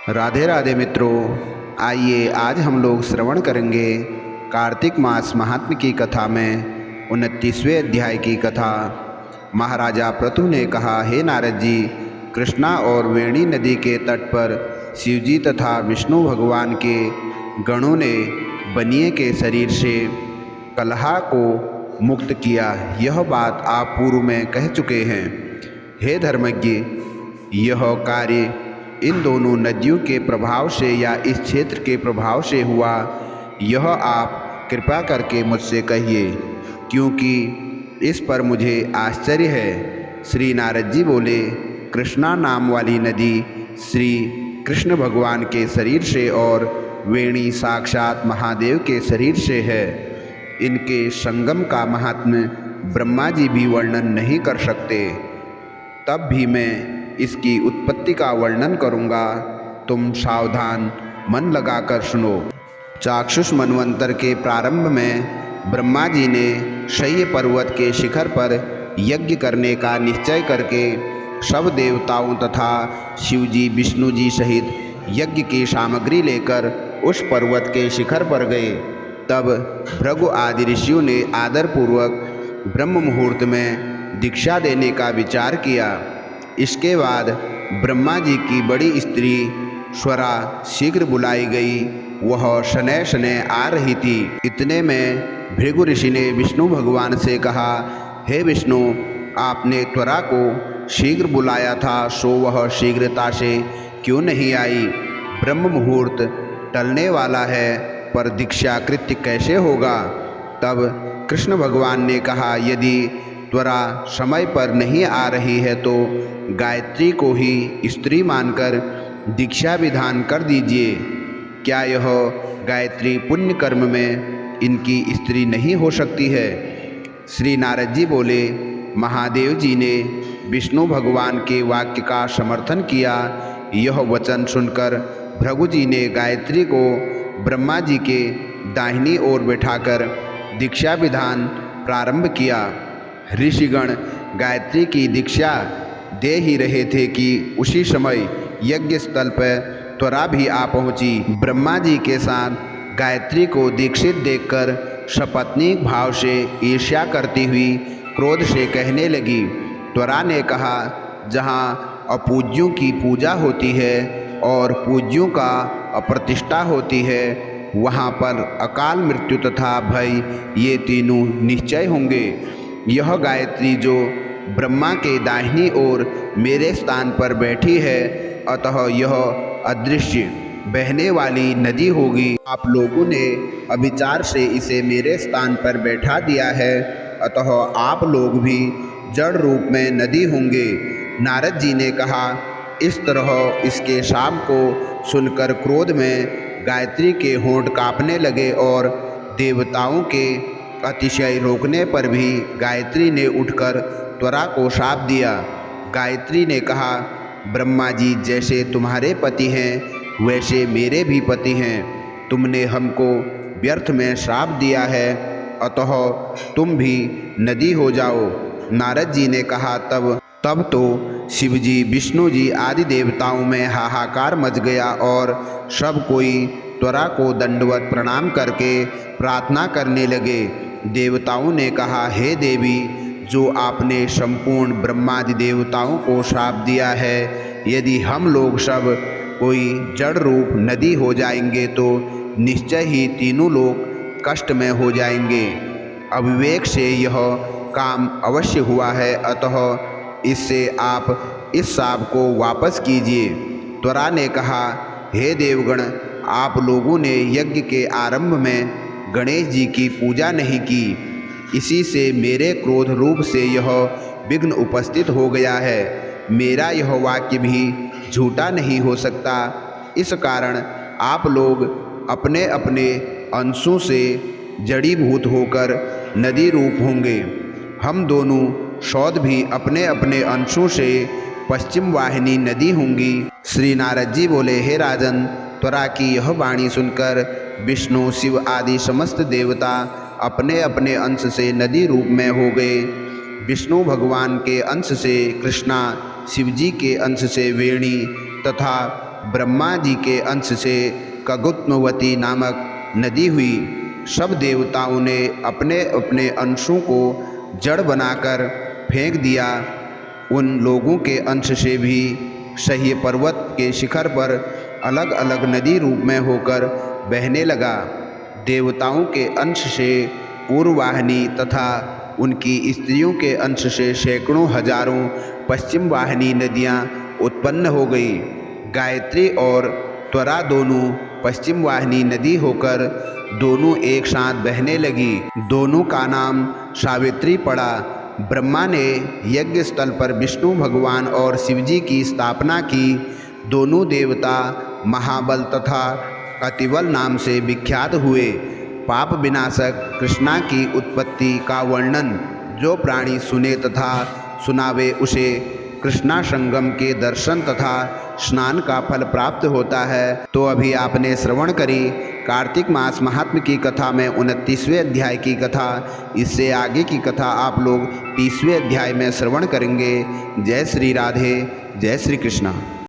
राधे राधे मित्रों, आइए आज हम लोग श्रवण करेंगे कार्तिक मास महात्म्य की कथा में 29वें अध्याय की कथा। महाराजा पृथु ने कहा, हे नारद जी, कृष्णा और वेणी नदी के तट पर शिवजी तथा विष्णु भगवान के गणों ने बनिए के शरीर से कलहा को मुक्त किया। यह बात आप पूर्व में कह चुके हैं। हे धर्मज्ञ, यह कार्य इन दोनों नदियों के प्रभाव से या इस क्षेत्र के प्रभाव से हुआ, यह आप कृपा करके मुझसे कहिए, क्योंकि इस पर मुझे आश्चर्य है। श्री नारद जी बोले, कृष्णा नाम वाली नदी श्री कृष्ण भगवान के शरीर से और वेणी साक्षात महादेव के शरीर से है। इनके संगम का महात्म्य ब्रह्मा जी भी वर्णन नहीं कर सकते। तब भी मैं इसकी उत्पत्ति का वर्णन करूँगा, तुम सावधान मन लगाकर सुनो। चाक्षुष मनवंतर के प्रारंभ में ब्रह्मा जी ने शय्य पर्वत के शिखर पर यज्ञ करने का निश्चय करके सब देवताओं तथा शिवजी विष्णु जी सहित यज्ञ की सामग्री लेकर उस पर्वत के शिखर पर गए। तब भृगु आदि ऋषियों ने आदरपूर्वक ब्रह्म मुहूर्त में दीक्षा देने का विचार किया। इसके बाद ब्रह्मा जी की बड़ी स्त्री स्वरा शीघ्र बुलाई गई। वह शनैः शनैः आ रही थी। इतने में भृगु ऋषि ने विष्णु भगवान से कहा, हे विष्णु, आपने त्वरा को शीघ्र बुलाया था, सो वह शीघ्रता से क्यों नहीं आई? ब्रह्म मुहूर्त टलने वाला है, पर दीक्षा कृत्य कैसे होगा? तब कृष्ण भगवान ने कहा, यदि त्वरा समय पर नहीं आ रही है तो गायत्री को ही स्त्री मानकर दीक्षा विधान कर दीजिए। क्या यह गायत्री पुण्य कर्म में इनकी स्त्री नहीं हो सकती है? श्री नारद जी बोले, महादेव जी ने विष्णु भगवान के वाक्य का समर्थन किया। यह वचन सुनकर भृगु जी ने गायत्री को ब्रह्मा जी के दाहिनी ओर बैठाकर दीक्षा विधान प्रारंभ किया। ऋषिगण गायत्री की दीक्षा दे ही रहे थे कि उसी समय यज्ञ स्थल पर त्वरा भी आ पहुंची। ब्रह्मा जी के साथ गायत्री को दीक्षित देखकर सपत्नीक भाव से ईर्ष्या करती हुई क्रोध से कहने लगी। त्वरा ने कहा, जहाँ अपूज्यों की पूजा होती है और पूज्यों का अप्रतिष्ठा होती है, वहाँ पर अकाल मृत्यु तथा भय ये तीनों निश्चय होंगे। यह गायत्री जो ब्रह्मा के दाहिनी ओर मेरे स्थान पर बैठी है, अतः यह अदृश्य बहने वाली नदी होगी। आप लोगों ने अविचार से इसे मेरे स्थान पर बैठा दिया है, अतः आप लोग भी जड़ रूप में नदी होंगे। नारद जी ने कहा। इस तरह इसके शाप को सुनकर क्रोध में गायत्री के होंठ कांपने लगे और देवताओं के अतिशय रोकने पर भी गायत्री ने उठकर त्वरा को शाप दिया। गायत्री ने कहा, ब्रह्मा जी जैसे तुम्हारे पति हैं वैसे मेरे भी पति हैं। तुमने हमको व्यर्थ में श्राप दिया है, अतः तुम भी नदी हो जाओ। नारद जी ने कहा, तब तो शिवजी विष्णु जी आदि देवताओं में हाहाकार मच गया और सब कोई त्वरा को दंडवत प्रणाम करके प्रार्थना करने लगे। देवताओं ने कहा, हे देवी, जो आपने संपूर्ण ब्रह्मादि देवताओं को श्राप दिया है, यदि हम लोग सब कोई जड़ रूप नदी हो जाएंगे तो निश्चय ही तीनों लोग कष्ट में हो जाएंगे। अविवेक से यह काम अवश्य हुआ है, अतः इससे आप इस शाप को वापस कीजिए। त्वरा ने कहा, हे देवगण, आप लोगों ने यज्ञ के आरंभ में गणेश जी की पूजा नहीं की, इसी से मेरे क्रोध रूप से यह विघ्न उपस्थित हो गया है। मेरा यह वाक्य भी झूठा नहीं हो सकता। इस कारण आप लोग अपने अपने अंशों से जड़ीभूत होकर नदी रूप होंगे। हम दोनों सौद भी अपने अपने अंशों से पश्चिम वाहिनी नदी होंगी। श्री नारद जी बोले, हे राजन, त्वरा की यह वाणी सुनकर विष्णु शिव आदि समस्त देवता अपने अपने अंश से नदी रूप में हो गए। विष्णु भगवान के अंश से कृष्णा, शिवजी के अंश से वेणी तथा ब्रह्मा जी के अंश से कगुत्मवती नामक नदी हुई। सब देवताओं ने अपने अपने अंशों को जड़ बनाकर फेंक दिया। उन लोगों के अंश से भी सह्य पर्वत के शिखर पर अलग अलग नदी रूप में होकर बहने लगा। देवताओं के अंश से पूर्ववाहिनी तथा उनकी स्त्रियों के अंश से सैकड़ों हजारों पश्चिम वाहिनी नदियाँ उत्पन्न हो गई। गायत्री और त्वरा दोनों पश्चिम वाहिनी नदी होकर दोनों एक साथ बहने लगी। दोनों का नाम सावित्री पड़ा। ब्रह्मा ने यज्ञ स्थल पर विष्णु भगवान और शिवजी की स्थापना की। दोनों देवता महाबल तथा अतिबल नाम से विख्यात हुए। पाप विनाशक कृष्णा की उत्पत्ति का वर्णन जो प्राणी सुने तथा सुनावे उसे कृष्णा संगम के दर्शन तथा स्नान का फल प्राप्त होता है। तो अभी आपने श्रवण करी कार्तिक मास महात्म्य की कथा में 29वें अध्याय की कथा। इससे आगे की कथा आप लोग 30वें अध्याय में श्रवण करेंगे। जय श्री राधे, जय श्री कृष्णा।